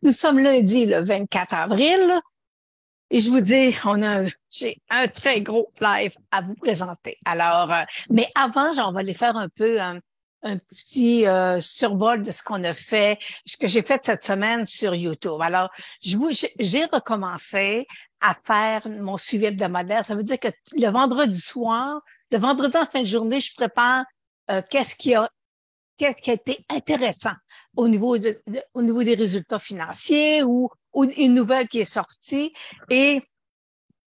Nous sommes lundi, le 24 avril, là, et je vous dis, j'ai un très gros live à vous présenter. Alors, mais avant, on va aller faire un peu un petit survol de ce qu'on a fait, ce que j'ai fait cette semaine sur YouTube. Alors, j'ai recommencé à faire mon suivi hebdomadaire. Ça veut dire que le vendredi soir, le vendredi en fin de journée, je prépare qu'est-ce qui a été intéressant au niveau des résultats financiers ou une nouvelle qui est sortie. Et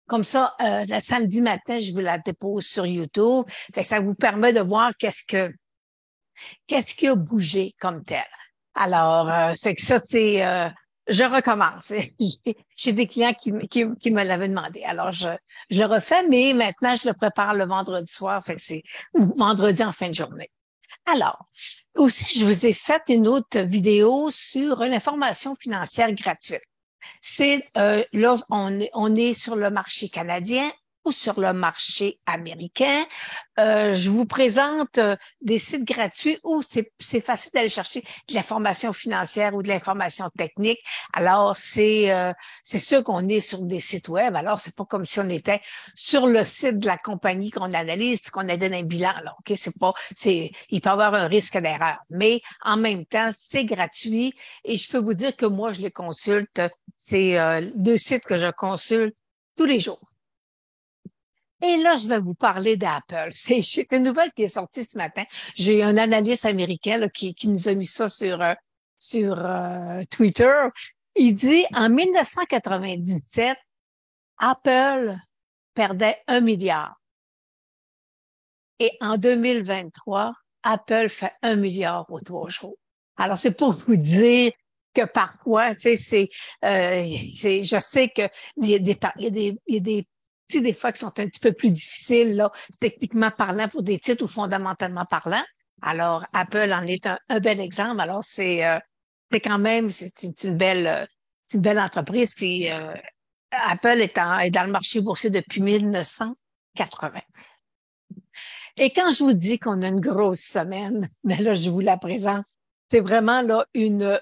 comme ça, le samedi matin, je vous la dépose sur YouTube. Fait que ça vous permet de voir qu'est-ce qui a bougé comme tel. Alors, c'est que ça, je recommence. J'ai des clients qui me l'avaient demandé. Alors, je le refais, mais maintenant, je le prépare le vendredi soir. Fait que ou vendredi en fin de journée. Alors, aussi, je vous ai fait une autre vidéo sur l'information financière gratuite. On est sur le marché canadien ou sur le marché américain. Je vous présente des sites gratuits où c'est facile d'aller chercher de l'information financière ou de l'information technique. Alors, c'est sûr qu'on est sur des sites web. Alors, c'est pas comme si on était sur le site de la compagnie qu'on analyse, qu'on a donné un bilan. Là, ok, il peut y avoir un risque d'erreur. Mais en même temps, c'est gratuit et je peux vous dire que moi, je les consulte. C'est deux sites que je consulte tous les jours. Et là, je vais vous parler d'Apple. C'est une nouvelle qui est sortie ce matin. J'ai un analyste américain là, qui nous a mis ça sur Twitter. Il dit, en 1997, Apple perdait 1 milliard. Et en 2023, Apple fait 1 milliard aux 3 jours. Alors, c'est pour vous dire que parfois, tu sais, je sais que il y a des fois qui sont un petit peu plus difficiles, là, techniquement parlant pour des titres ou fondamentalement parlant. Alors, Apple en est un bel exemple. Alors, c'est quand même, c'est une belle entreprise. Puis, Apple est dans le marché boursier depuis 1980. Et quand je vous dis qu'on a une grosse semaine, ben là, je vous la présente. C'est vraiment là une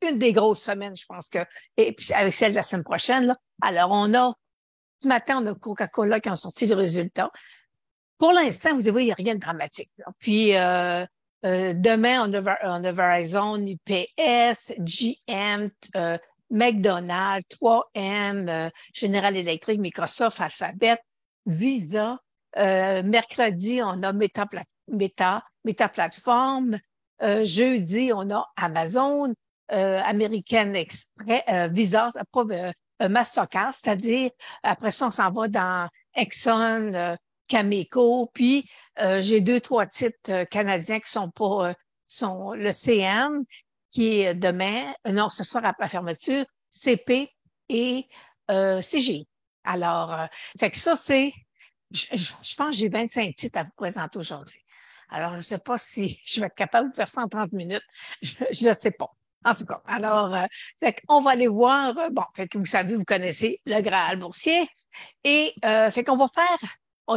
des grosses semaines, je pense que, et puis avec celle de la semaine prochaine, là. Alors, ce matin, on a Coca-Cola qui ont sorti le résultat. Pour l'instant, vous voyez, il n'y a rien de dramatique, là. Puis, demain, on a Verizon, UPS, GM, McDonald's, 3M, General Electric, Microsoft, Alphabet, Visa. Mercredi, on a Meta Platform. Jeudi, on a Amazon, American Express, Visa, pas Mastercard, c'est-à-dire, après ça, on s'en va dans Exxon, Cameco, puis j'ai deux, trois titres canadiens qui sont pas, sont le CN, qui est demain, non, ce soir à la fermeture, CP et CGI. Alors, fait que ça, je pense que j'ai 25 titres à vous présenter aujourd'hui. Alors, je ne sais pas si je vais être capable de faire ça en 30 minutes. Je ne sais pas. En tout cas, alors, fait qu'on va aller voir, bon, fait que vous savez, vous connaissez le Graal boursier. Et fait qu'on va faire,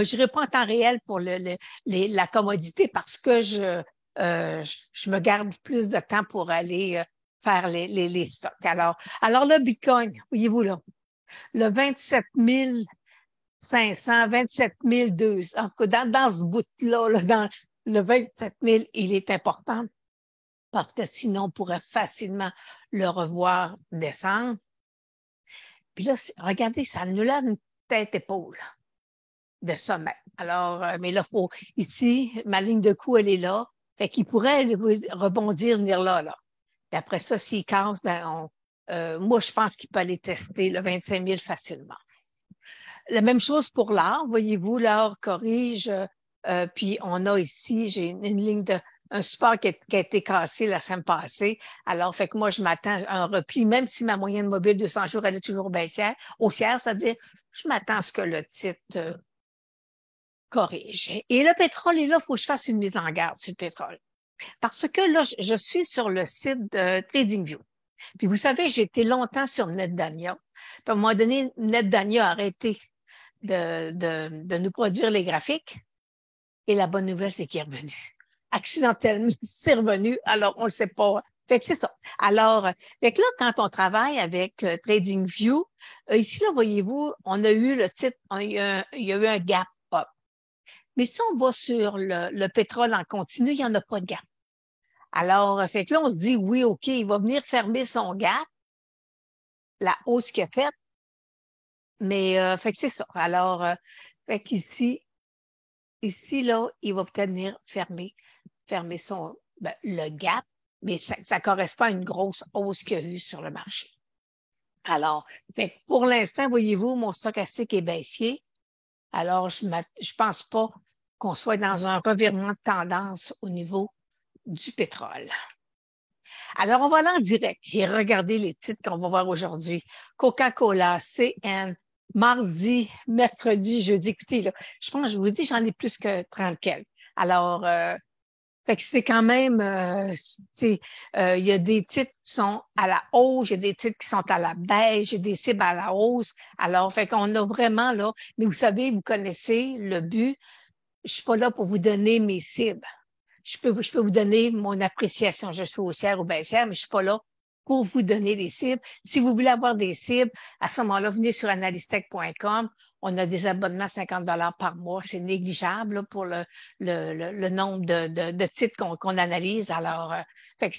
je réponds en temps réel pour la commodité parce que je me garde plus de temps pour aller faire les stocks. Alors le Bitcoin, voyez-vous là, le 27 500, 27 200. En tout cas, dans ce bout-là, là, dans le 27 000, il est important parce que sinon, on pourrait facilement le revoir descendre. Puis là, regardez, ça nous a une tête-épaule de sommet. Alors, mais là, ici, ma ligne de coup, elle est là. Fait qu'il pourrait rebondir, venir là, là. Puis après ça, s'il casse, moi, je pense qu'il peut aller tester le 25 000 facilement. La même chose pour l'or. Voyez-vous, l'or corrige. Puis on a ici, j'ai une ligne un support qui a été cassé la semaine passée. Alors, fait que moi, je m'attends à un repli, même si ma moyenne mobile de 100 jours, elle est toujours haussière, c'est-à-dire, je m'attends à ce que le titre corrige. Et le pétrole est là, il faut que je fasse une mise en garde sur le pétrole. Parce que là, je suis sur le site de TradingView. Puis vous savez, j'ai été longtemps sur NetDania. Puis à un moment donné, NetDania a arrêté de nous produire les graphiques. Et la bonne nouvelle, c'est qu'il est revenu. Accidentellement, c'est revenu. Alors, on ne le sait pas Fait que c'est ça. Alors, fait que là, quand on travaille avec TradingView, ici, là, voyez-vous, on a eu le titre, il y a eu un gap up. Mais si on va sur le pétrole en continu, il n'y en a pas de gap. Alors, fait que là, on se dit, oui, OK, il va venir fermer son gap, la hausse qu'il a faite, mais fait que c'est ça. Alors, fait qu'ici, là, il va peut-être venir fermer le gap, mais ça correspond à une grosse hausse qu'il y a eu sur le marché. Alors, fait que pour l'instant, voyez-vous, mon stochastique est baissier. Alors, je pense pas qu'on soit dans un revirement de tendance au niveau du pétrole. Alors, on va aller en direct et regarder les titres qu'on va voir aujourd'hui. Coca-Cola, CN, mardi, mercredi, jeudi. Écoutez, là, je pense, je vous dis, j'en ai plus que 30 quelques. Alors, fait que c'est quand même, il y a des titres qui sont à la hausse, il y a des titres qui sont à la baisse, il y a des cibles à la hausse. Alors, fait qu'on a vraiment là, mais vous savez, vous connaissez le but. Je suis pas là pour vous donner mes cibles. Je peux vous donner mon appréciation. Je suis haussière ou baissière, mais je suis pas là pour vous donner les cibles. Si vous voulez avoir des cibles, à ce moment-là, venez sur analystech.com. On a des abonnements à 50 par mois. C'est négligeable là, pour le nombre de titres qu'on analyse. Alors, fait que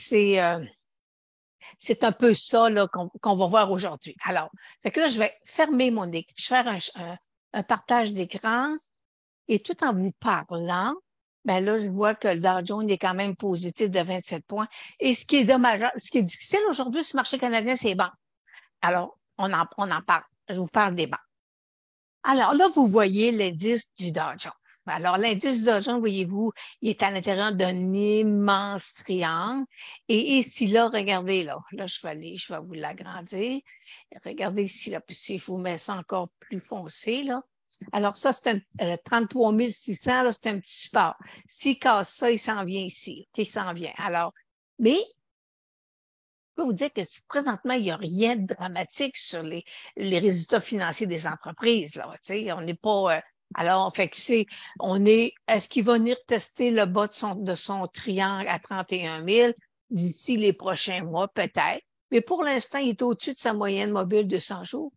c'est un peu ça là, qu'on va voir aujourd'hui. Alors, fait que là, je vais fermer mon écran. Je vais faire un partage d'écran et tout en vous parlant, ben là, je vois que le Dow Jones est quand même positif de 27 points. Et ce qui est dommage, ce qui est difficile aujourd'hui sur le marché canadien, c'est les banques. Alors, on en parle. Je vous parle des banques. Alors là, vous voyez l'indice du Dow Jones. Alors, l'indice du Dow Jones, voyez-vous, il est à l'intérieur d'un immense triangle. Et ici, là, regardez, là, je vais vous l'agrandir. Regardez ici, là, puis si je vous mets ça encore plus foncé, là. Alors, ça, c'est un 33 600, là, c'est un petit support. S'il casse ça, il s'en vient ici. OK, il s'en vient. Alors, mais je peux vous dire que présentement, il n'y a rien de dramatique sur les résultats financiers des entreprises. Là, on n'est pas. Alors, fait que est-ce qu'il va venir tester le bas de son triangle à 31 000 d'ici les prochains mois? Peut-être. Mais pour l'instant, il est au-dessus de sa moyenne mobile de 100 jours.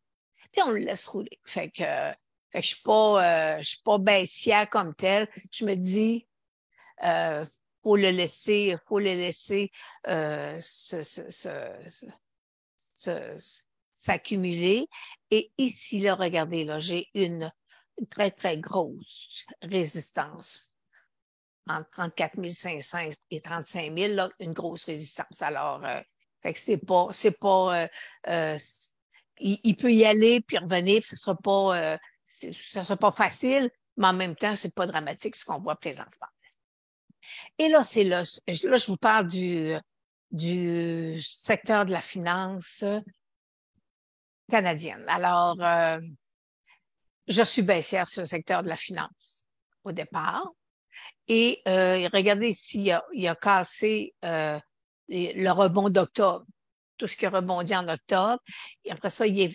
Puis on le laisse rouler. Fait que je suis pas baissière comme telle. Je me dis, euh, faut le laisser euh, se- se- se- s'accumuler. Et ici, là, regardez, là, j'ai une très, très grosse résistance entre 34 500 et 35 000, là, une grosse résistance. Alors, fait que c'est pas, il peut y aller puis revenir, puis ce sera pas facile, mais en même temps, c'est pas dramatique ce qu'on voit présentement. Et là, je vous parle du secteur de la finance canadienne. Alors, je suis baissière sur le secteur de la finance au départ. Et regardez ici, il a cassé le rebond d'octobre, tout ce qui a rebondi en octobre. Et après ça, il est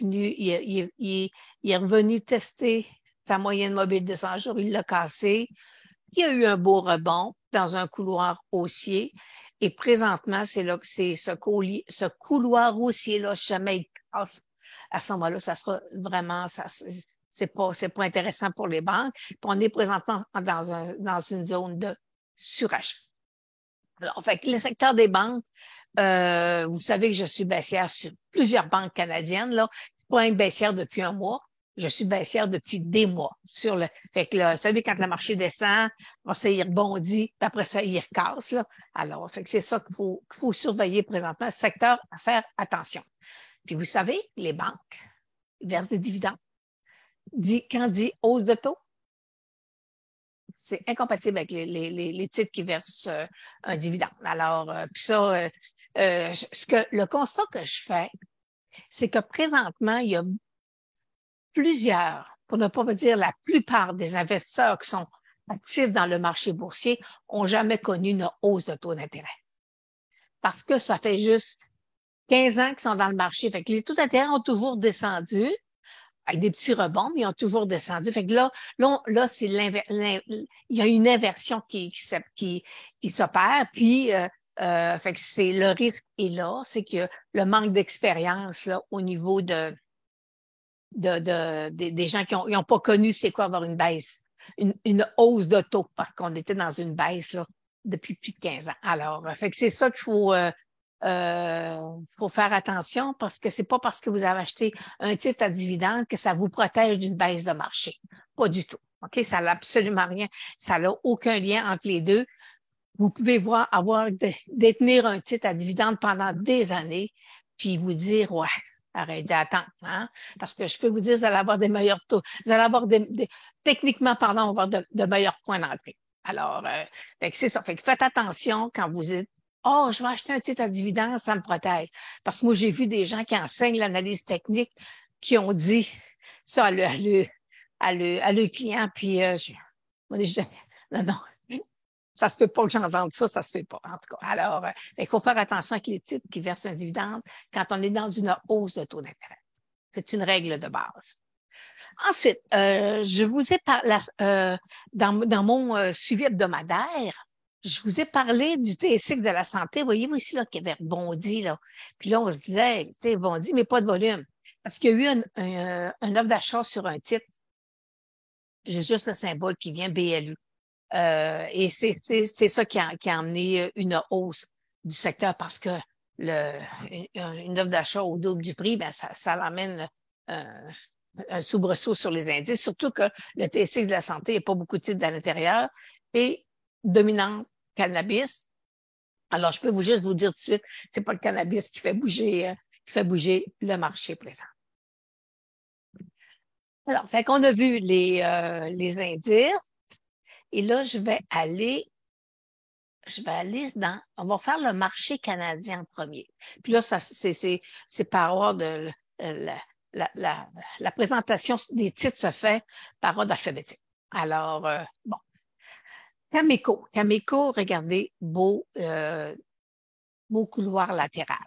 revenu tester sa moyenne mobile de 100 jours, il l'a cassé. Il y a eu un beau rebond dans un couloir haussier. Et présentement, c'est là que ce couloir haussier-là, jamais il casse. À ce moment-là, ça sera vraiment, c'est pas intéressant pour les banques. Puis on est présentement dans une zone de surachat. Alors, fait que le secteur des banques, vous savez que je suis baissière sur plusieurs banques canadiennes, là. C'est pas une baissière depuis un mois. Je suis baissière depuis des mois fait que là, vous savez, quand le marché descend, après ça, il rebondit, puis après ça, il recasse, là. Alors, fait que c'est ça qu'il faut surveiller présentement. Secteur à faire attention. Puis vous savez, les banques versent des dividendes. Quand dit hausse de taux, c'est incompatible avec les titres qui versent un dividende. Alors, puis ça, le constat que je fais, c'est que présentement, il y a plusieurs, pour ne pas dire la plupart des investisseurs qui sont actifs dans le marché boursier ont jamais connu une hausse de taux d'intérêt. Parce que ça fait juste 15 ans qu'ils sont dans le marché. Fait que les taux d'intérêt ont toujours descendu avec des petits rebonds, mais ils ont toujours descendu. Fait que là c'est il y a une inversion qui s'opère. Puis, Fait que le risque est là, c'est que le manque d'expérience là, au niveau des gens qui n'ont pas connu c'est quoi avoir une baisse, une hausse de taux, parce qu'on était dans une baisse là, depuis plus de 15 ans. Alors, fait que c'est ça qu'il faut faire attention parce que c'est pas parce que vous avez acheté un titre à dividende que ça vous protège d'une baisse de marché. Pas du tout. OK? Ça n'a absolument rien. Ça n'a aucun lien entre les deux. Vous pouvez détenir un titre à dividende pendant des années, puis vous dire, ouais, arrêtez d'attendre, hein? Parce que je peux vous dire, vous allez avoir des meilleurs taux. Vous allez avoir techniquement parlant, on va avoir de meilleurs points d'entrée. Alors, c'est ça. Fait que faites attention quand vous dites, oh, je vais acheter un titre à dividende, ça me protège. Parce que moi, j'ai vu des gens qui enseignent l'analyse technique qui ont dit ça à le client, puis moi, non, non. Ça se peut pas que j'entende ça, ça se fait pas, en tout cas. Alors, il faut faire attention avec les titres qui versent un dividende quand on est dans une hausse de taux d'intérêt. C'est une règle de base. Ensuite, je vous ai parlé, dans mon suivi hebdomadaire, je vous ai parlé du TSX de la santé. Voyez-vous ici, là, qui avait rebondi, là. Puis là, on se disait, tu sais, rebondi, mais pas de volume. Parce qu'il y a eu un offre d'achat sur un titre. J'ai juste le symbole qui vient BLU. Et c'est ça qui a amené une hausse du secteur parce que une offre d'achat au double du prix, ben ça l'amène un soubresaut sur les indices, surtout que le TSX de la santé, il n'y a pas beaucoup de titres à l'intérieur et dominant cannabis. Alors, je peux juste vous dire tout de suite, c'est pas le cannabis qui fait bouger le marché présent. Alors, fait qu'on a vu les indices. Et là, je vais aller on va faire le marché canadien en premier. Puis là, c'est par ordre la présentation des titres se fait par ordre alphabétique. Alors, bon. Cameco, regardez, beau couloir latéral.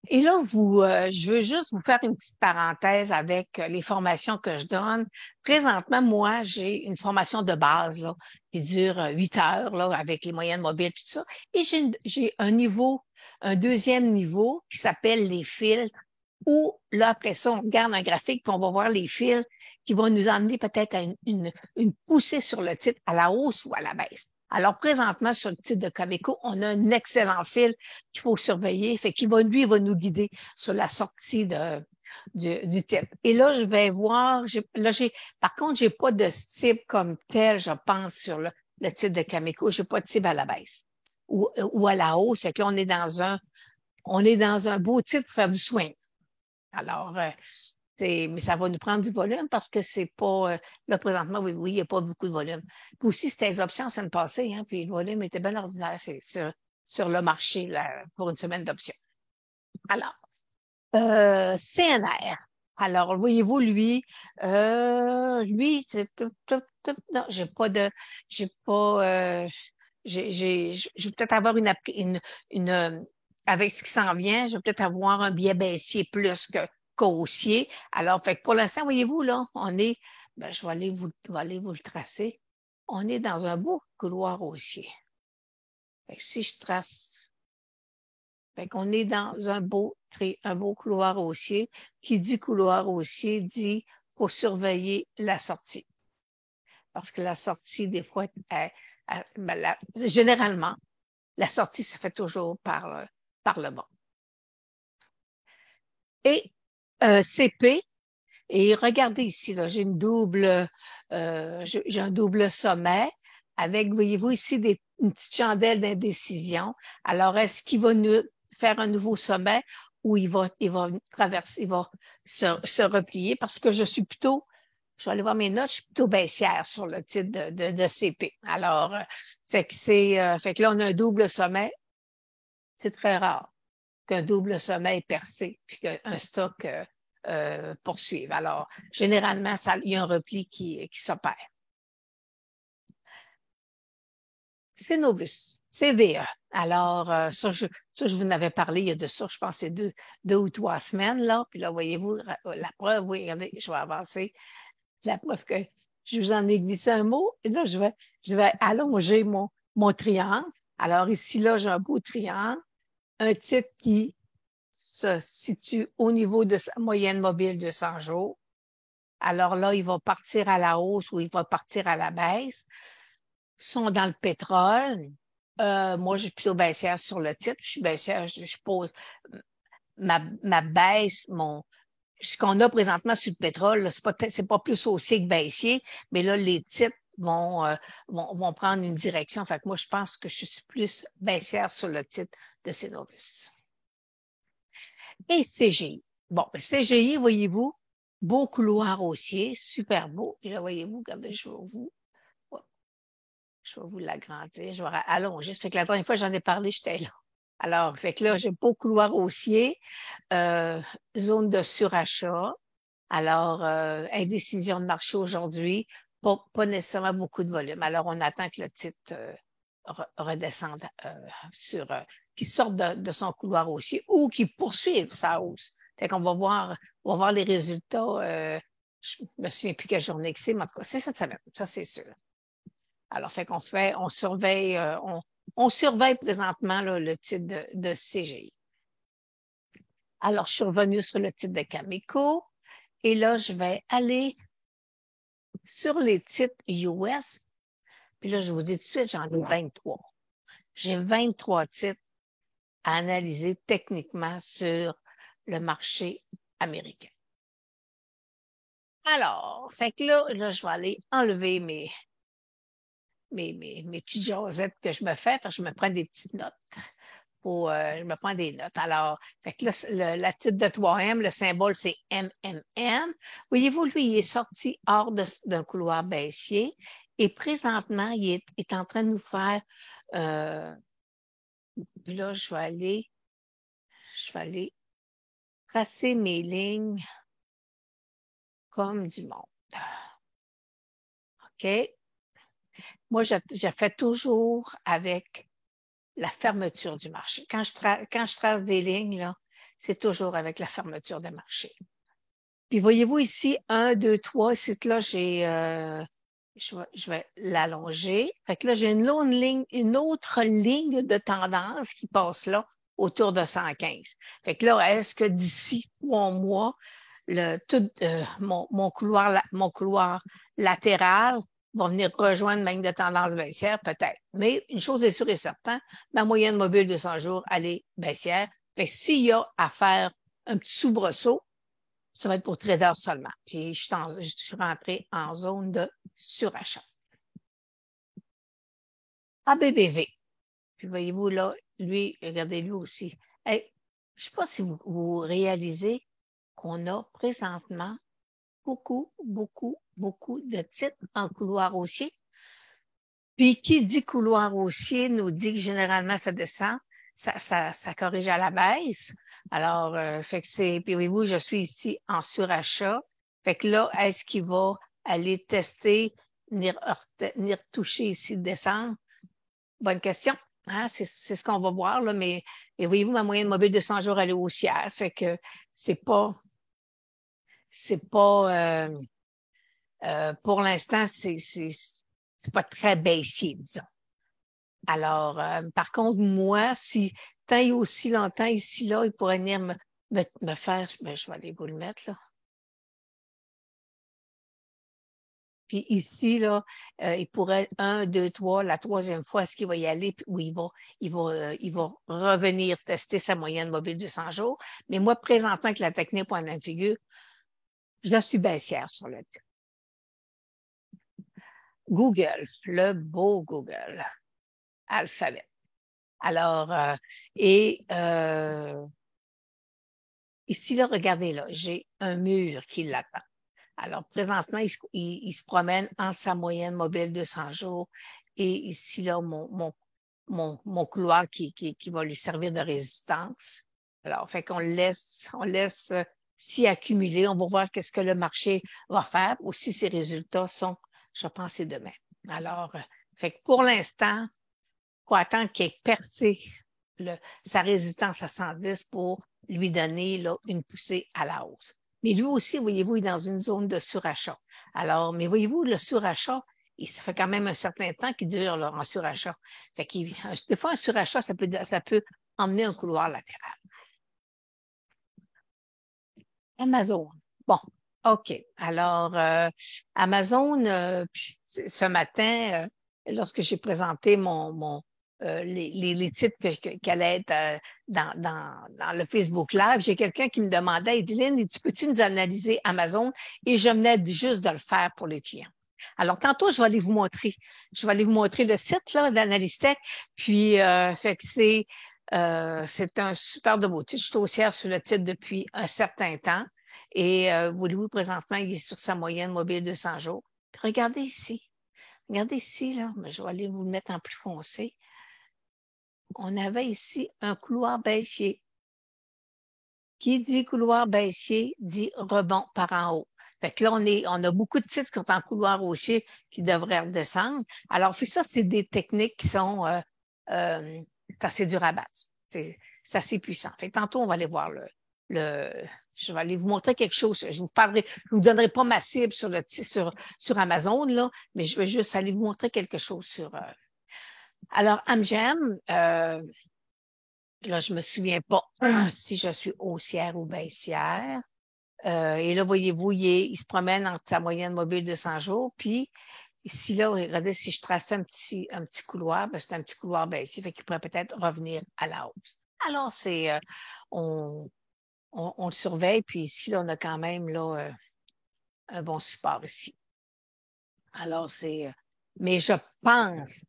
Et là, je veux juste vous faire une petite parenthèse avec les formations que je donne. Présentement, moi, j'ai une formation de base là, qui dure 8 heures là, avec les moyennes mobiles, tout ça. Et j'ai un deuxième niveau qui s'appelle les filtres, où là, après ça, on regarde un graphique, puis on va voir les fils qui vont nous emmener peut-être à une poussée sur le titre à la hausse ou à la baisse. Alors, présentement, sur le titre de Cameco, on a un excellent fil qu'il faut surveiller. Fait qu'il lui, il va nous guider sur la sortie du titre. Et là, je vais voir, par contre, j'ai pas de cible comme tel, je pense, sur le titre de Cameco. J'ai pas de cible à la baisse ou à la hausse. Fait que là, on est dans un beau titre pour faire du swing. Alors, mais ça va nous prendre du volume parce que c'est pas, là, présentement, oui, il n'y a pas beaucoup de volume. Puis aussi, c'était les options la semaine passée, hein, puis le volume était bien ordinaire sur le marché là, pour une semaine d'options. Alors, CNR. Alors, voyez-vous, lui, c'est non, je vais peut-être avoir avec ce qui s'en vient, je vais peut-être avoir un biais baissier plus qu'haussier. Alors, fait que pour l'instant, voyez-vous, là, je vais aller vous le tracer. On est dans un beau couloir haussier. Fait que si je trace, fait qu'on est dans un beau couloir haussier. Qui dit couloir haussier dit faut surveiller la sortie. Parce que la sortie, des fois, généralement, la sortie se fait toujours par le bas. Et CP, et regardez ici, là, j'ai un double sommet avec, voyez-vous ici, une petite chandelle d'indécision. Alors, est-ce qu'il va nous faire un nouveau sommet ou il va traverser, il va se replier parce que je vais aller voir mes notes, je suis plutôt baissière sur le titre de CP. Alors, fait que là, on a un double sommet. C'est très rare qu'un double sommet est percé puis qu'un stock poursuive. Alors, généralement, il y a un repli qui s'opère. Cenovus, CVE. Alors, ça, je vous en avais parlé il y a de ça, je pense, c'est deux ou 3 semaines, là. Puis là, voyez-vous, la preuve, oui, regardez, je vais avancer. La preuve que je vous en ai glissé un mot. Et là, je vais allonger mon triangle. Alors ici, là, j'ai un beau triangle, un titre qui se situe au niveau de sa moyenne mobile de 100 jours. Alors là, il va partir à la hausse ou il va partir à la baisse. Ils sont dans le pétrole. Moi, je suis plutôt baissière sur le titre. Je suis baissière, je pose ma baisse, ce qu'on a présentement sur le pétrole, c'est pas plus haussier que baissier, mais là, les titres vont prendre une direction. Fait que moi, je pense que je suis plus baissière sur le titre de Cenovus. Et CGI. Bon, ben, CGI, voyez-vous, beau couloir haussier, super beau. Et là, voyez-vous, regardez, je vais vous l'agrandir, je vais allonger. Ça fait que la dernière fois, j'en ai parlé, j'étais là. Alors, fait que là, j'ai beau couloir haussier, zone de surachat. Alors, indécision de marché aujourd'hui, pas nécessairement beaucoup de volume. Alors, on attend que le titre redescende qu'il sorte de son couloir haussier ou qu'il poursuive sa hausse. Fait qu'on on va voir les résultats. Je me souviens plus quelle journée que c'est, mais en tout cas, c'est cette semaine, ça c'est sûr. Alors, on surveille, on surveille présentement là, le titre de CGI. Alors, je suis revenue sur le titre de Cameco et là, je vais aller sur les titres US. Puis là, je vous dis tout de suite, j'en ai 23. J'ai 23 titres à analyser techniquement sur le marché américain. Alors, fait que là, je vais aller enlever mes petites jasettes que je me fais, parce que je me prends des petites notes. Je me prends des notes. Alors, fait que là, la titre de 3M, le symbole, c'est MMM. Voyez-vous, lui, il est sorti hors d'un couloir baissier et présentement, il est en train de nous faire... là, je vais aller tracer mes lignes comme du monde. OK? Moi, je fais toujours avec la fermeture du marché. Quand je trace des lignes, là, c'est toujours avec la fermeture des marchés. Puis voyez-vous ici, 1, 2, 3, ici, là, je vais l'allonger. Fait que là, j'ai une autre ligne de tendance qui passe là, autour de 115. Fait que là, est-ce que d'ici 3 mois, mon couloir latéral va venir rejoindre ma ligne de tendance baissière? Peut-être. Mais une chose est sûre et certaine, ma moyenne mobile de 100 jours, elle est baissière. Fait que s'il y a à faire un petit soubresaut, ça va être pour trader seulement. Puis, je suis rentrée en zone de surachat. ABBV. Puis, voyez-vous, là, lui, regardez lui aussi. Hey, je ne sais pas si vous réalisez qu'on a présentement beaucoup, beaucoup, beaucoup de titres en couloir haussier. Puis, qui dit couloir haussier nous dit que généralement, ça descend, ça corrige à la baisse. Alors, fait que puis voyez-vous, je suis ici en surachat. Fait que là, est-ce qu'il va aller tester, venir toucher ici, descendre? Bonne question. Hein? C'est ce qu'on va voir, là, mais voyez-vous, ma moyenne mobile de 100 jours, elle est haussière. Fait que c'est pas, pour l'instant, c'est pas très baissier, disons. Alors, par contre, moi, si tant et aussi longtemps ici, là, il pourrait venir me faire, ben, je vais aller vous le mettre, là. Puis ici, là, il pourrait 1, 2, 3, la troisième fois, est-ce qu'il va y aller, ou il va revenir tester sa moyenne mobile de 100 jours. Mais moi, présentement, avec la technique point de figure, je suis baissière sur le titre. Google, le beau Google, Alphabet. Alors, ici, là, regardez là, j'ai un mur qui l'attend. Alors, présentement, il se promène entre sa moyenne mobile de 100 jours et ici, là, mon couloir qui va lui servir de résistance. Alors, fait qu'on on laisse s'y accumuler. On va voir qu'est-ce que le marché va faire. Aussi, ses résultats sont, je pense, c'est demain. Alors, fait que pour l'instant, il faut attendre qu'il ait percé sa résistance à 110 pour lui donner là, une poussée à la hausse. Mais lui aussi, voyez-vous, il est dans une zone de surachat. Alors, mais voyez-vous, le surachat, Et ça fait quand même un certain temps qu'il dure là, en surachat. Fait qu'il, des fois, un surachat, ça peut emmener un couloir latéral. Amazon. Bon, OK. Alors, Amazon, ce matin, lorsque j'ai présenté les titres qui allaient être dans le Facebook Live, j'ai quelqu'un qui me demandait, il dit, Lynn, peux-tu nous analyser Amazon? Et je venais juste de le faire pour les clients. Alors, tantôt, je vais aller vous montrer. Je vais aller vous montrer le site là, d'Analyse Tech. Puis, fait que c'est un super de beau titre. Je suis haussière sur le titre depuis un certain temps. Et voulez-vous, présentement, il est sur sa moyenne mobile de 100 jours. Puis regardez ici. Regardez ici, là. Mais je vais aller vous le mettre en plus foncé. On avait ici un couloir baissier. Qui dit couloir baissier dit rebond par en haut. Fait que là, on a beaucoup de titres qui sont en couloir haussier qui devraient redescendre. Alors, puis ça, c'est des techniques qui sont assez dures à battre. C'est assez puissant. Fait que tantôt, on va aller voir je vais aller vous montrer quelque chose. Je vous donnerai pas ma cible sur Amazon, là, mais je vais juste aller vous montrer quelque chose alors, Amgem, là, je me souviens pas si je suis haussière ou baissière. Et là, voyez-vous, il se promène entre sa moyenne mobile de 100 jours. Puis, ici, là, regardez, si je traçais un petit couloir, ben, c'est un petit couloir baissier, fait qu'il pourrait peut-être revenir à la hausse. Alors, on le surveille. Puis ici, là, on a quand même là, un bon support ici. Alors, mais je pense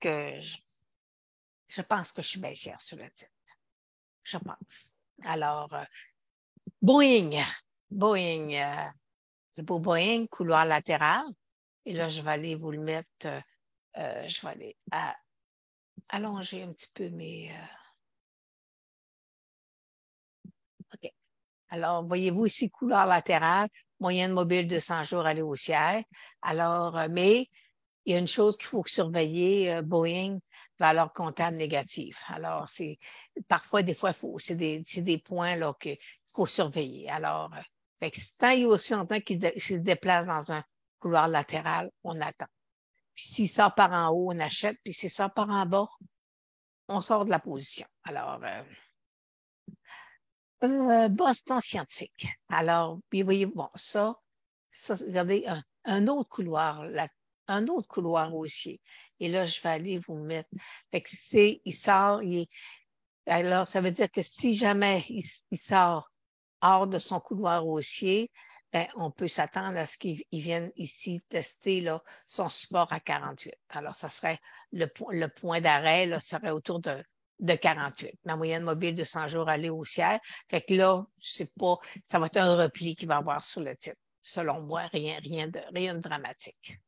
que je suis baissière sur le titre. Je pense. Alors, Boeing, le beau Boeing, couloir latéral. Et là, je vais aller vous le mettre, je vais aller allonger un petit peu OK. Alors, voyez-vous ici, couloir latéral, moyenne mobile de 100 jours, aller haussière. Alors, mais il y a une chose qu'il faut surveiller, Boeing, valeur comptable négative. Alors, parfois, des fois, c'est des points là qu'il faut surveiller. Alors, fait que tant il y a aussi longtemps qu'il se déplace dans un couloir latéral, on attend. Puis s'il sort par en haut, on achète. Puis s'il sort par en bas, on sort de la position. Alors, Boston Scientifique. Alors, puis voyez, bon, regardez, un autre couloir, un autre couloir haussier. Et là, je vais aller vous mettre. Fait que il sort, alors, ça veut dire que si jamais il sort hors de son couloir haussier, ben, on peut s'attendre à ce qu'il vienne ici tester là, son support à 48. Alors, ça serait le point d'arrêt là, serait autour de 48. Ma moyenne mobile de 100 jours aller haussière. Fait que là, je sais pas, ça va être un repli qu'il va avoir sur le titre. Selon moi, rien de dramatique.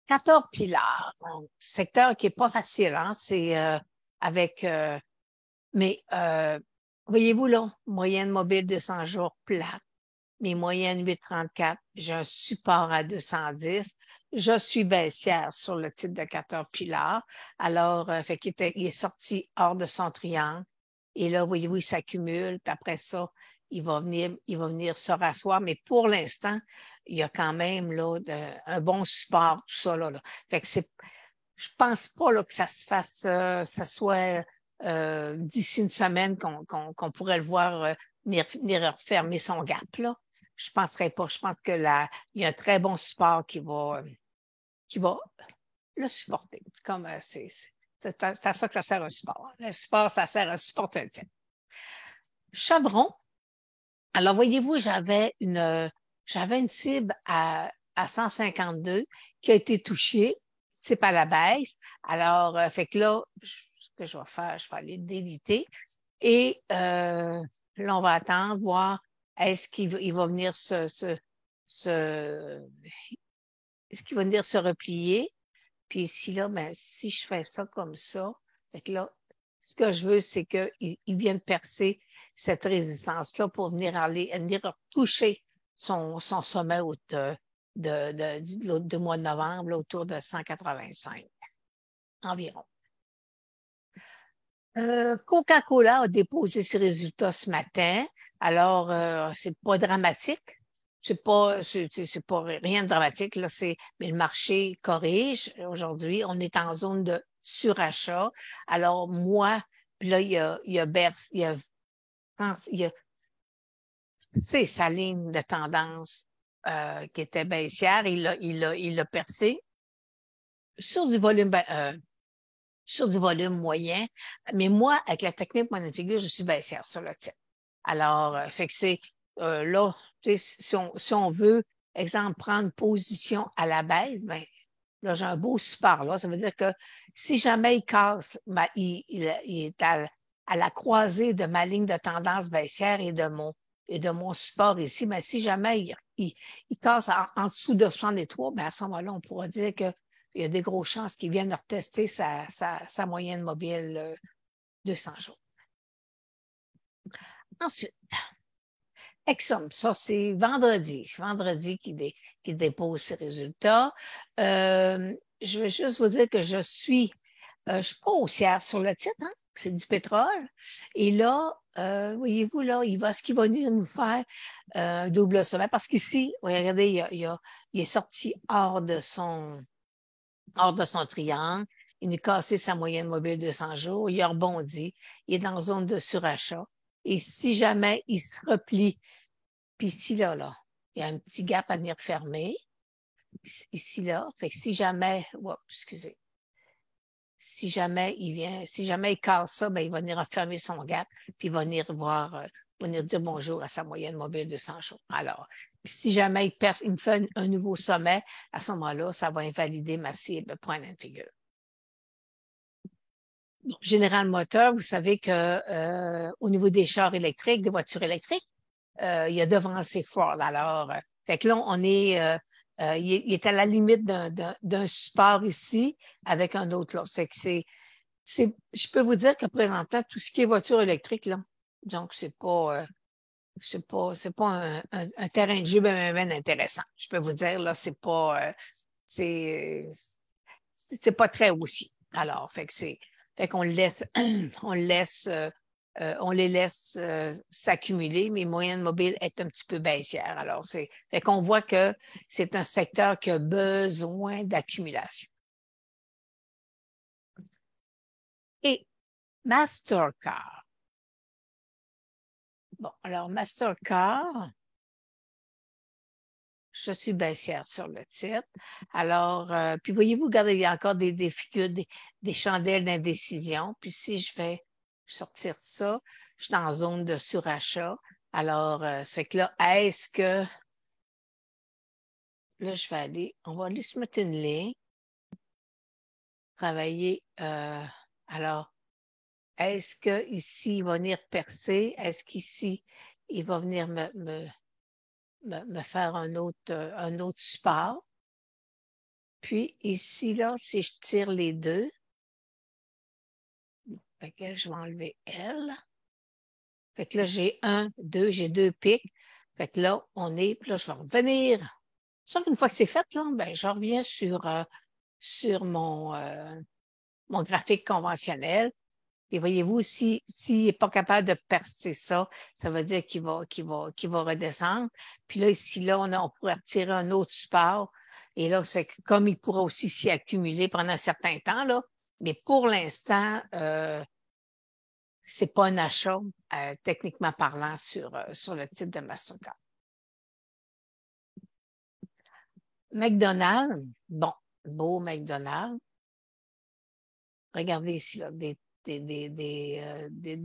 14 pilars. Secteur qui est pas facile, hein? C'est avec mais voyez-vous là, moyenne mobile de 100 jours plate, mes moyennes 8,34, j'ai un support à 210. Je suis baissière sur le titre de 14 pilars. Alors, fait il est sorti hors de son triangle. Et là, voyez-vous, il s'accumule. Puis après ça, il va venir se rasseoir. Mais pour l'instant, il y a quand même là, un bon support, tout ça. Là. Fait que je pense pas là, que ça se fasse, ça soit d'ici une semaine qu'on pourrait le voir venir fermer son gap. Là. Je penserais pas. Je pense que il y a un très bon support qui va le supporter. C'est comme c'est à ça que ça sert un support. Le support, ça sert à supporter un titre. Chevron. Alors, voyez-vous, j'avais une cible à 152 qui a été touchée. C'est pas la baisse. Alors, fait que là, ce que je vais faire, je vais aller déliter. Et là, on va attendre, voir est-ce qu'il va venir est-ce qu'il va venir se replier. Puis ici, là, ben, si je fais ça comme ça, fait que là, ce que je veux, c'est qu'il vienne percer cette résistance-là pour venir toucher son sommet du mois de novembre, là, autour de 185 environ. Coca-Cola a déposé ses résultats ce matin. Alors, c'est pas dramatique. c'est pas rien de dramatique, là, mais le marché corrige. Aujourd'hui, on est en zone de surachat. Alors, moi, puis là, il y a, c'est sa ligne de tendance qui était baissière. Il l'a percé sur du volume, sur du volume moyen. Mais moi, avec la technique moyenne figure, je suis baissière sur le titre. Alors, fait que c'est là, tu sais, si on veut, exemple, prendre position à la baisse, ben là, j'ai un beau support là. Ça veut dire que si jamais il casse, il est à la croisée de ma ligne de tendance baissière et de mon support ici. Mais si jamais il casse en dessous de 63, ben à ce moment-là, on pourra dire qu'il y a des grosses chances qu'il vienne retester sa moyenne mobile 200 jours. Ensuite, Exxon, ça c'est vendredi qui dépose ses résultats. Je vais juste vous dire que je suis pas haussière sur le titre, hein? C'est du pétrole. Et là, voyez-vous, là, est-ce qu'il va venir nous faire un double sommet? Parce qu'ici, regardez, il est sorti hors de son triangle. Il nous a cassé sa moyenne mobile de 200 jours. Il a rebondi. Il est dans zone de surachat. Et si jamais il se replie, puis ici, là, il y a un petit gap à venir fermer. Ici, là. Fait que si jamais, excusez, si jamais il casse ça, ben, il va venir refermer son gap, puis il va venir venir dire bonjour à sa moyenne mobile de 100 jours. Alors, puis si jamais il me fait un nouveau sommet, à ce moment-là, ça va invalider ma cible point and figure. Bon, General Motors, vous savez que au niveau des chars électriques, des voitures électriques, il y a devancé Ford. Alors, fait que là, il est à la limite d'un support ici avec un autre là. Fait que je peux vous dire que présentement, tout ce qui est voiture électrique, là, donc c'est pas un terrain de jeu bien intéressant. Je peux vous dire, là, c'est, c'est pas très haussier. Alors, fait qu'on le laisse, on le laisse, on les laisse s'accumuler, mais moyenne mobile est un petit peu baissière. Alors, fait qu'on voit que c'est un secteur qui a besoin d'accumulation. Et Mastercard. Bon, alors Mastercard, je suis baissière sur le titre. Alors, puis voyez-vous, regardez, il y a encore des figures, des chandelles d'indécision. Puis si je vais sortir ça, je suis en zone de surachat. Alors, c'est que là, là, on va aller se mettre une ligne, travailler. Alors, est-ce que ici, il va venir percer? Est-ce qu'ici, il va venir me faire un autre support? Puis ici, là, si je tire les deux, fait que je vais enlever L. Fait que là, j'ai deux pics. Fait que là, puis là, je vais revenir. Sauf qu'une fois que c'est fait, là, ben, je reviens sur mon graphique conventionnel. Et voyez-vous, s'il n'est pas capable de percer ça, ça veut dire qu'il va redescendre. Puis là, ici, là, on pourrait retirer un autre support. Et là, c'est comme il pourra aussi s'y accumuler pendant un certain temps, là. Mais pour l'instant, c'est pas un achat, techniquement parlant, sur le titre de Mastercard. McDonald's, bon, beau McDonald's. Regardez ici, là, des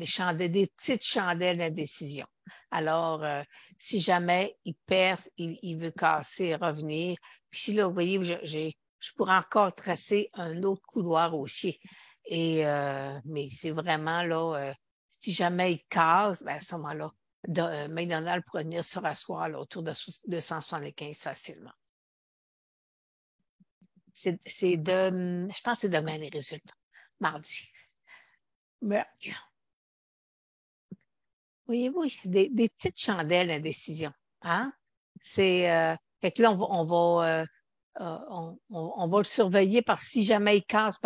chandelles, des petites chandelles d'indécision. Alors, si jamais il perd, il veut casser, revenir. Puis là, vous voyez, je pourrais encore tracer un autre couloir haussier. Mais c'est vraiment là, si jamais il casse, ben à ce moment-là, McDonald's pourrait venir se rasseoir là, autour de 275 facilement. Je pense que c'est demain les résultats, mardi. Merck. Voyez-vous, des petites chandelles d'indécision. Hein? Fait que là, on va le surveiller parce que si jamais il casse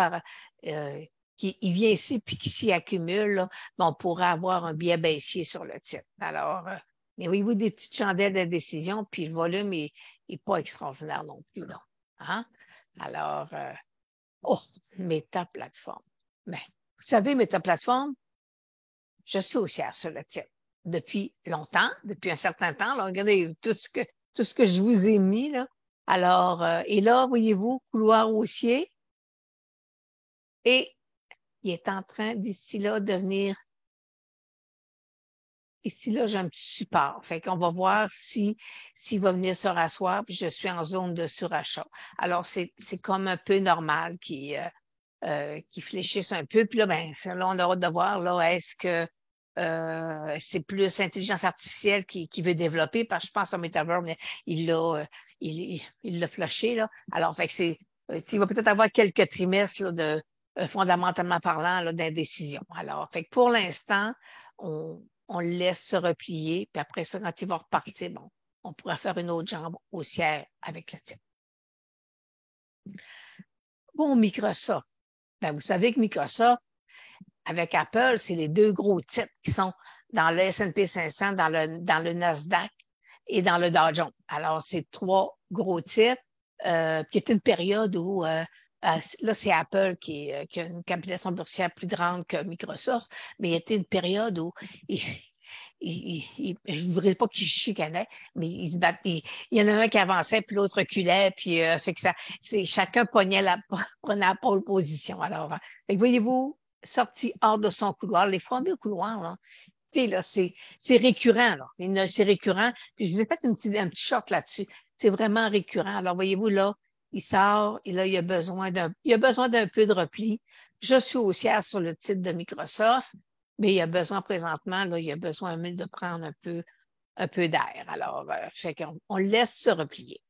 il vient ici puis qu'il s'y accumule, là, ben, on pourrait avoir un biais baissier sur le titre. Alors, Mais voyez-vous, des petites chandelles d'indécision, puis le volume est pas extraordinaire non plus, là. Hein? Alors, oh, Meta Plateforme. Mais, vous savez, Meta Plateforme, je suis haussière sur le titre depuis longtemps, depuis un certain temps. Alors, regardez tout ce que je vous ai mis, là. Alors, et là, voyez-vous, couloir haussier, et il est en train, d'ici là, de venir. Ici, là, j'ai un petit support. Fait qu'on va voir s'il va venir se rasseoir, puis je suis en zone de surachat. Alors, c'est comme un peu normal qui fléchisse un peu. Puis là, ben, là, on aura de voir, là, est-ce que c'est plus l'intelligence artificielle qui veut développer, parce que je pense au Metaverse, mais il l'a flushé, là. Alors, fait que il va peut-être avoir quelques trimestres, là, de fondamentalement parlant, là, d'indécision. Alors, fait que pour l'instant, on le laisse se replier, puis après ça, quand il va repartir, bon, on pourra faire une autre jambe haussière avec le titre. Bon, Microsoft. Ben, vous savez que Microsoft, avec Apple, c'est les deux gros titres qui sont dans le S&P 500, dans le Nasdaq et dans le Dow Jones. Alors, c'est trois gros titres, puis il y a une période où, là, c'est Apple qui a une capitalisation boursière plus grande que Microsoft, mais il y a été une période où je ne voudrais pas qu'ils chicanaient, mais ils se battent. Il y en a un qui avançait, puis l'autre reculait, puis fait que chacun prenait la pole position. Alors, fait que voyez-vous, sorti hors de son couloir, les fameux couloirs, là, tu sais, là, c'est récurrent, là. C'est récurrent. Puis je vais fait un petit short là-dessus. C'est vraiment récurrent. Alors, voyez-vous, là, il sort, et là, il a besoin d'un peu de repli. Je suis haussière sur le titre de Microsoft, mais il a besoin présentement, là, il a besoin de prendre un peu d'air. Alors, fait qu'on le laisse se replier.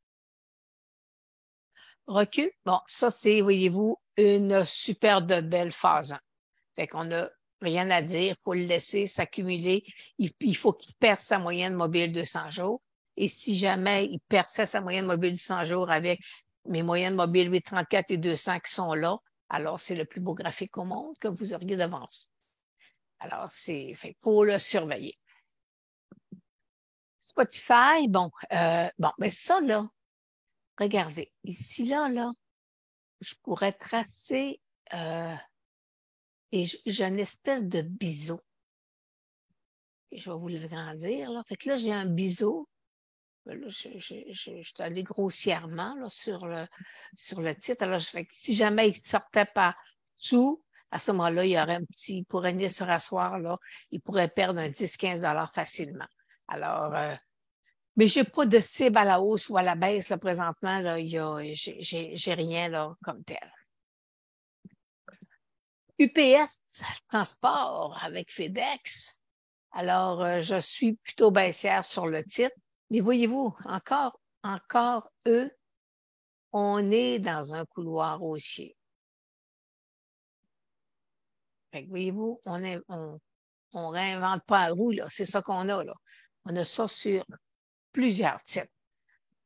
Recul, bon, ça, c'est, voyez-vous, une super de belle phase 1. Fait qu'on n'a rien à dire, il faut le laisser s'accumuler. Il faut qu'il perce sa moyenne mobile de 100 jours. Et si jamais il perçait sa moyenne mobile de 100 jours avec mes moyennes mobiles 834 et 200 qui sont là, alors c'est le plus beau graphique au monde que vous auriez devant vous. Alors, c'est fait pour le surveiller. Spotify, bon, mais ça, là, regardez, ici, là, je pourrais tracer et j'ai une espèce de biseau. Et je vais vous le grandir, là. Fait que là, j'ai un biseau. Là, je suis allée grossièrement là, sur le titre. Alors, fait que si jamais il sortait partout, à ce moment-là, il y aurait il pourrait venir se rasseoir, là, il pourrait perdre un 10-15 facilement. Alors, mais j'ai pas de cible à la hausse ou à la baisse, là, présentement, là, j'ai rien, là, comme tel. UPS, transport avec FedEx. Alors, je suis plutôt baissière sur le titre. Mais voyez-vous, encore eux, on est dans un couloir haussier. Fait que voyez-vous, on réinvente pas la roue, là. C'est ça qu'on a, là. On a ça sur plusieurs titres.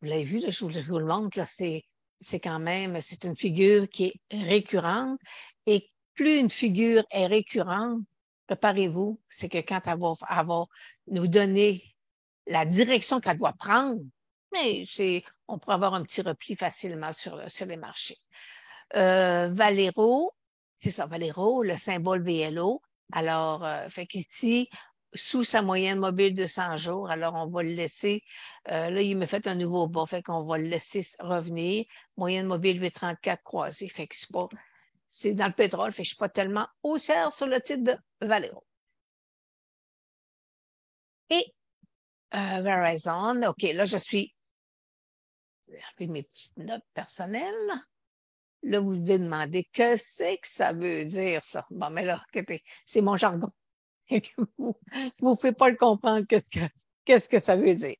Vous l'avez vu, là, je vous le montre, là, c'est quand même, c'est une figure qui est récurrente. Et plus une figure est récurrente, préparez-vous, c'est que quand elle va nous donner la direction qu'elle doit prendre, mais on pourrait avoir un petit repli facilement sur les marchés. Valero, c'est ça, Valero, le symbole VLO. Alors, fait qu'ici, sous sa moyenne mobile de 100 jours, alors on va le laisser, là, il me fait un nouveau bas, fait qu'on va le laisser revenir. Moyenne mobile 834 croisée, fait que c'est dans le pétrole, fait que je suis pas tellement haussière sur le titre de Valero. Et Verizon, OK, là, je suis avec mes petites notes personnelles. Là, vous devez demander que c'est que ça veut dire, ça. Bon, mais là, c'est mon jargon. Vous ne pouvez pas le comprendre qu'est-ce que ça veut dire.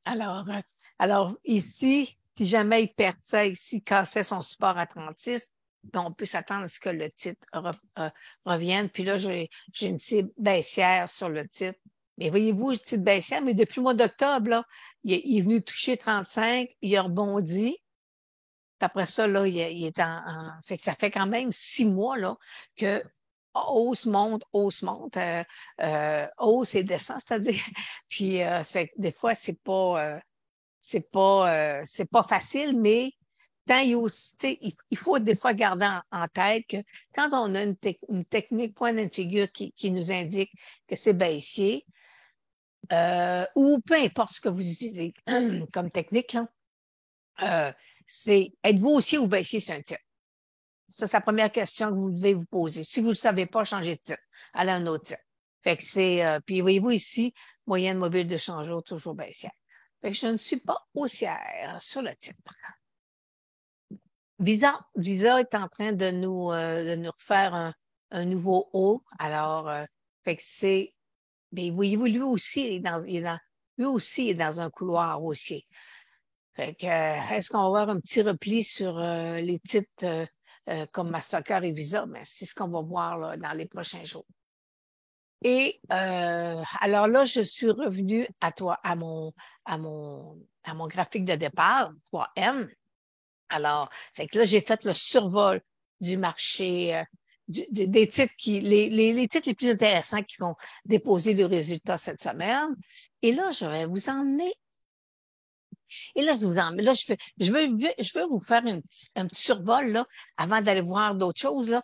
Alors ici, si jamais il perd ça ici, cassait son support à 36, ben, on peut s'attendre à ce que le titre revienne. Puis là, j'ai une cible baissière sur le titre. Mais voyez-vous, titre baissière, mais depuis le mois d'octobre, là, il est venu toucher 35, il a rebondi. Puis après ça, là, il est fait que ça fait quand même 6 mois là, que hausse, monte, hausse et descend, c'est-à-dire. Puis, ça fait que des fois, c'est pas facile, mais tant il y a aussi, tu sais, il faut des fois garder en tête que quand on a une technique point d'une figure qui nous indique que c'est baissier, ou peu importe ce que vous utilisez comme technique, là, c'est êtes-vous haussier ou baissier sur un titre? Ça, c'est la première question que vous devez vous poser. Si vous ne le savez pas, changez de titre. Allez à un autre titre. Fait que puis voyez-vous ici, moyenne mobile de change toujours baissière. Fait que je ne suis pas haussière sur le titre. Visa est en train de nous refaire un nouveau haut. Alors, fait que mais voyez-vous, lui aussi est dans un couloir haussier. Fait que, est-ce qu'on va avoir un petit repli sur les titres comme Mastercard et Visa? Mais c'est ce qu'on va voir là, dans les prochains jours. Et alors là, je suis revenue à mon graphique de départ, 3M. Alors, fait que là, j'ai fait le survol du marché, des titres les titres les plus intéressants qui vont déposer le résultat cette semaine. Et là, je vais vous emmener. Et là, là, je veux vous faire un petit survol, là, avant d'aller voir d'autres choses, là.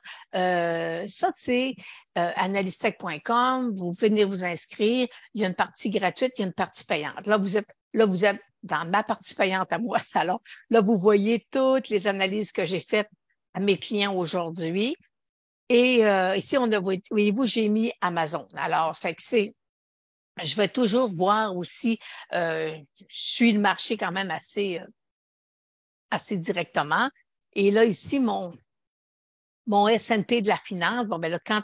Ça, c'est analystech.com. Vous venez vous inscrire. Il y a une partie gratuite, il y a une partie payante. Là, vous êtes dans ma partie payante à moi. Alors, là, vous voyez toutes les analyses que j'ai faites à mes clients aujourd'hui. Et ici, voyez-vous, j'ai mis Amazon. Alors, fait que je vais toujours voir aussi, je suis le marché quand même assez directement. Et là, ici, mon S&P de la finance, bon, ben là, quand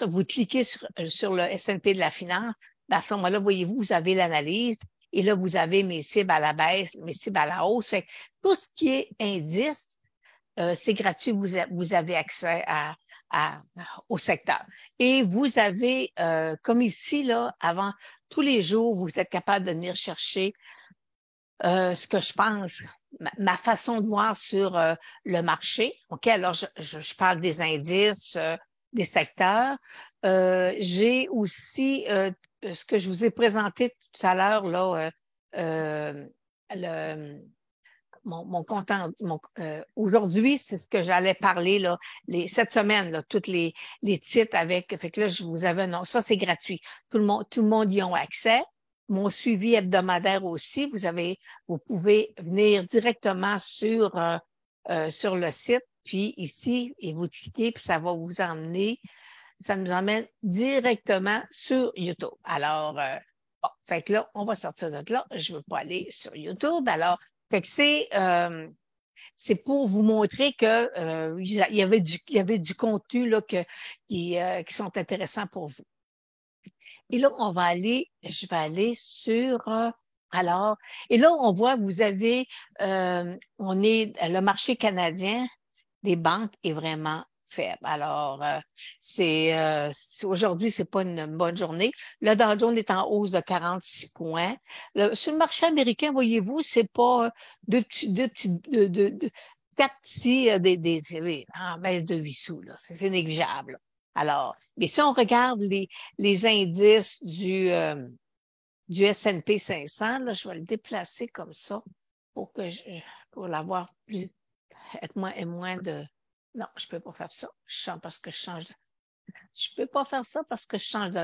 vous cliquez sur le S&P de la finance, ben à ce moment-là, voyez-vous, vous avez l'analyse et là, vous avez mes cibles à la baisse, mes cibles à la hausse. Fait que tout ce qui est indice, c'est gratuit, vous avez accès au secteur. Et vous avez, comme ici, là, avant, tous les jours, vous êtes capable de venir chercher ce que je pense, ma façon de voir sur le marché. OK, alors je parle des indices, des secteurs. J'ai aussi ce que je vous ai présenté tout à l'heure, là, le, mon content, aujourd'hui, c'est ce que j'allais parler, là, cette semaine, là, toutes les titres avec, fait que là, je vous avais, non, ça, c'est gratuit. Tout le monde y a accès. Mon suivi hebdomadaire aussi, vous pouvez venir directement sur le site, puis ici, et vous cliquez, puis ça va vous emmener, ça nous emmène directement sur YouTube. Alors, bon, fait que là, on va sortir de là. Je ne veux pas aller sur YouTube. Alors, fait que c'est pour vous montrer que il y avait du contenu là, qui sont intéressants pour vous. Et là, je vais aller sur alors, et là, on voit, le marché canadien des banques est vraiment faible. Alors, aujourd'hui, c'est pas une bonne journée. Le Dow Jones est en hausse de 46 points. Sur le marché américain, voyez-vous, c'est pas quatre petits, oui, en baisse de 8 sous, là. C'est négligeable, là. Alors, mais si on regarde les indices du S&P 500, là, je vais le déplacer comme ça pour l'avoir plus, être moins de, non, je peux pas faire ça. Je peux pas faire ça parce que je change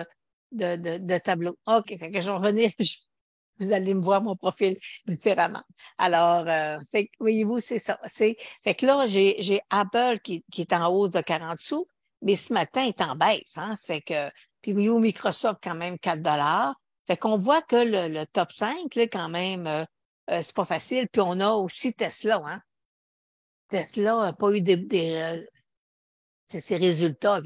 de tableau. OK, fait que je vais revenir. Vous allez me voir mon profil différemment. Alors, voyez-vous, c'est ça. Fait que là, j'ai Apple qui est en hausse de 40 sous, mais ce matin, il est en baisse, hein. Ça fait que, puis voyez-vous, Microsoft, quand même, 4 $. Fait qu'on voit que le top 5, là, quand même, c'est pas facile. Puis on a aussi Tesla, hein. Tesla n'a pas eu ses résultats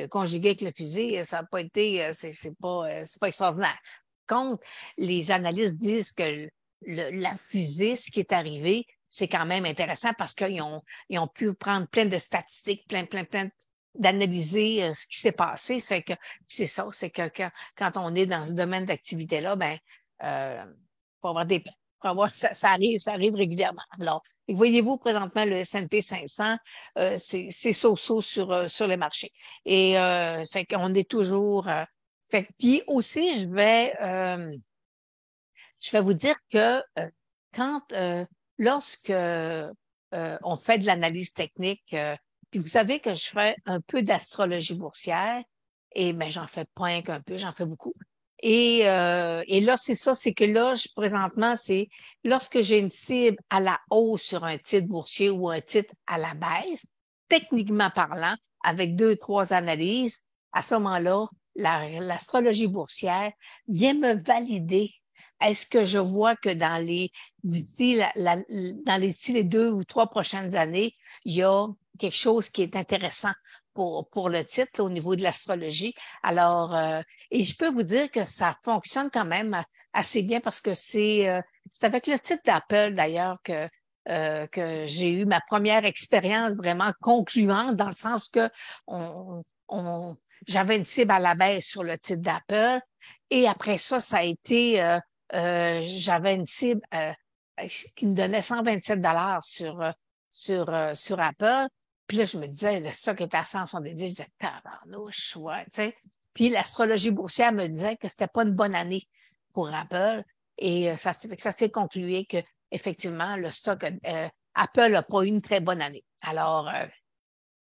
conjugué avec le fusée, ça n'a pas été, c'est pas extraordinaire. Contre, les analystes disent que la fusée, ce qui est arrivé, c'est quand même intéressant parce ils ont pu prendre plein de statistiques, plein d'analyser ce qui s'est passé. C'est ça, c'est que quand on est dans ce domaine d'activité-là, ben, faut avoir pour avoir, ça arrive régulièrement. Alors, voyez-vous, présentement, le S&P 500, c'est so-so sur les marchés. Et fait qu'on est toujours... puis aussi, je vais vous dire que quand, lorsque on fait de l'analyse technique, puis vous savez que je fais un peu d'astrologie boursière, et mais j'en fais pas un qu'un peu, j'en fais beaucoup. Et là, c'est ça, c'est que là, présentement, c'est lorsque j'ai une cible à la hausse sur un titre boursier ou un titre à la baisse, techniquement parlant, avec deux, trois analyses, à ce moment-là, l'astrologie boursière vient me valider. Est-ce que je vois que d'ici les 2 ou 3 prochaines années, il y a quelque chose qui est intéressant pour le titre là, au niveau de l'astrologie? Alors, et je peux vous dire que ça fonctionne quand même assez bien parce que c'est avec le titre d'Apple d'ailleurs que j'ai eu ma première expérience vraiment concluante dans le sens que on, on, j'avais une cible à la baisse sur le titre d'Apple et après ça, ça a été j'avais une cible qui me donnait 127 sur Apple. Puis là, je me disais, le stock était à 170. Je disais, tabarnouche, ouais, tu sais. Puis l'astrologie boursière me disait que c'était pas une bonne année pour Apple. Et ça s'est conclué que effectivement, le stock, Apple n'a pas eu une très bonne année. Alors,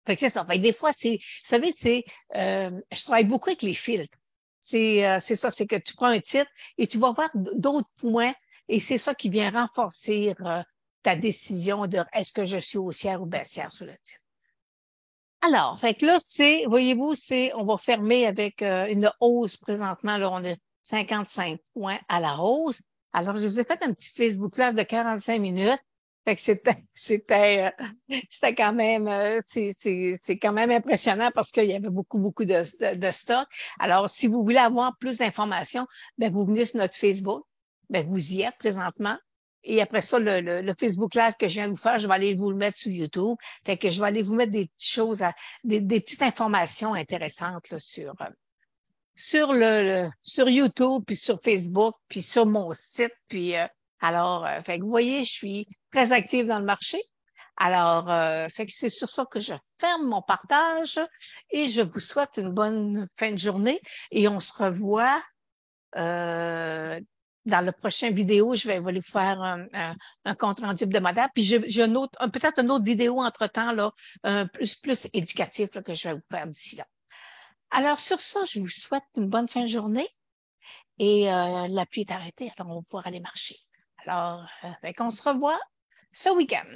fait que c'est ça. Fait que des fois, vous savez, je travaille beaucoup avec les filtres. C'est ça, c'est que tu prends un titre et tu vas voir d'autres points et c'est ça qui vient renforcer ta décision de est-ce que je suis haussière ou baissière sur le titre. Alors, fait que là, voyez-vous, on va fermer avec une hausse présentement. Là, on a 55 points à la hausse. Alors, je vous ai fait un petit Facebook Live de 45 minutes. Fait que c'était quand même, c'est quand même impressionnant parce qu'il y avait beaucoup de stock. Alors, si vous voulez avoir plus d'informations, ben, vous venez sur notre Facebook. Ben, vous y êtes présentement. Et après ça, le Facebook Live que je viens de vous faire, je vais aller vous le mettre sur YouTube. Fait que je vais aller vous mettre des petites choses, des petites informations intéressantes là, sur YouTube, puis sur Facebook, puis sur mon site. Puis alors, fait que vous voyez, je suis très active dans le marché. Alors, fait que c'est sur ça que je ferme mon partage et je vous souhaite une bonne fin de journée et on se revoit euh, dans la prochaine vidéo. Je vais aller vous faire un compte rendu hebdomadaire. Puis j'ai peut-être une autre vidéo entre-temps, là, plus éducatif là, que je vais vous faire d'ici là. Alors, sur ça, je vous souhaite une bonne fin de journée et la pluie est arrêtée, alors on va pouvoir aller marcher. Alors, fait qu'on se revoit ce week-end.